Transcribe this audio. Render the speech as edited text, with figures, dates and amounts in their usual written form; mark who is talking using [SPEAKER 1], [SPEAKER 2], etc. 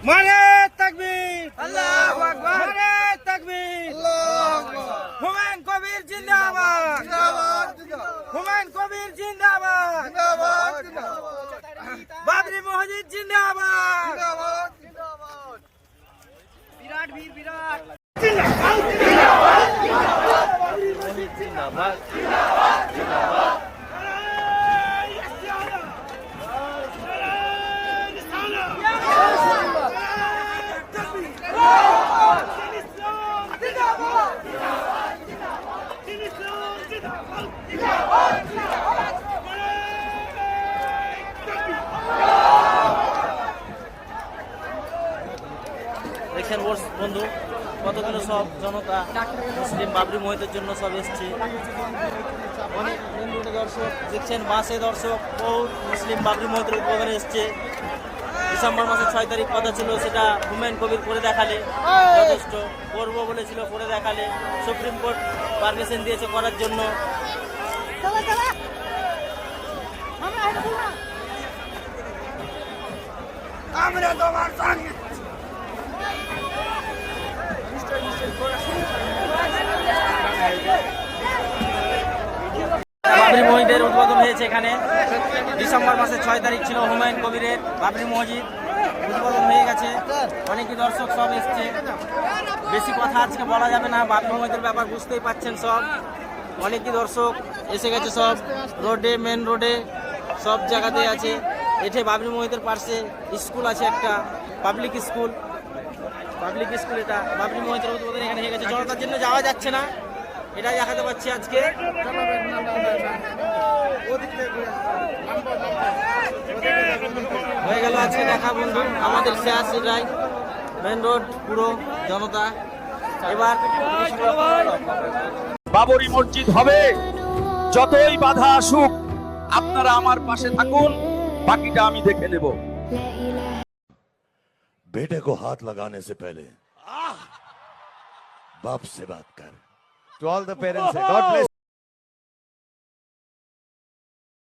[SPEAKER 1] মারে তাকবীর, আল্লাহু আকবার, মারে তাকবীর, আল্লাহু আকবার। হুমায়ুন কবির জিন্দাবাদ, জিন্দাবাদ, হুমায়ুন কবির জিন্দাবাদ, জিন্দাবাদ, বাবরি মসজিদ জিন্দাবাদ, জিন্দাবাদ, জিন্দাবাদ। বিরাট বীর বিরাট জিন্দাবাদ, জিন্দাবাদ, জিন্দাবাদ, বাবরি মসজিদ জিন্দাবাদ, জিন্দাবাদ, জিন্দাবাদ।
[SPEAKER 2] দেখছেন বন্ধু কতগুলো সব জনতা মুসলিম বাবরি মসজিদের জন্য সব এসছে। অনেক দর্শক দেখছেন, বাসে দর্শক বহু মুসলিম বাবরি মসজিদের উদ্বোধনে এসছে। ডিসেম্বর মাসের 6 তারিখ কথা ছিল, সেটা হুমায়ুন কবির করে দেখালে, যথেষ্ট করবো বলেছিল, করে দেখালে। সুপ্রিম কোর্ট পারমিশন দিয়েছে করার জন্য।
[SPEAKER 1] আমরা তোমার সঙ্গে
[SPEAKER 2] বাবরি মসজিদের উদ্বোধন হয়েছে এখানে। ডিসেম্বর মাসের 6 তারিখ ছিল হুমায়ুন কবিরের বাবরি মসজিদ, উদ্বোধন হয়ে গেছে। অনেকই দর্শক সব এসছে। বেশি কথা আজকে বলা যাবে না, বাবরি মসজিদের ব্যাপার বুঝতেই পাচ্ছেন সব। অনেকই দর্শক এসে গেছে, সব রোডে, মেন রোডে, সব জায়গাতে আছে। এঠে বাবরি মসজিদের পাশে স্কুল আছে একটা, পাবলিক স্কুল। এটা বাবরি মসজিদের উদ্বোধন এখানে হয়ে গেছে। জনতার জন্য যাওয়া যাচ্ছে না, এটাই দেখাতে পাচ্ছি আজকে। হয়ে গেল আজকে দেখা বন্ধু, আমাদের শেয়ার মেন রোড পুরো জনতা। এবার
[SPEAKER 3] বাবরি মসজিদ হবে, যতই বাধা আসুক আপনারা আমার পাশে থাকুন, বাকিটা আমি দেখে নেব।
[SPEAKER 4] बेटे को हाथ लगाने से पहले बाप से बात कर।
[SPEAKER 5] To all the parents, God bless.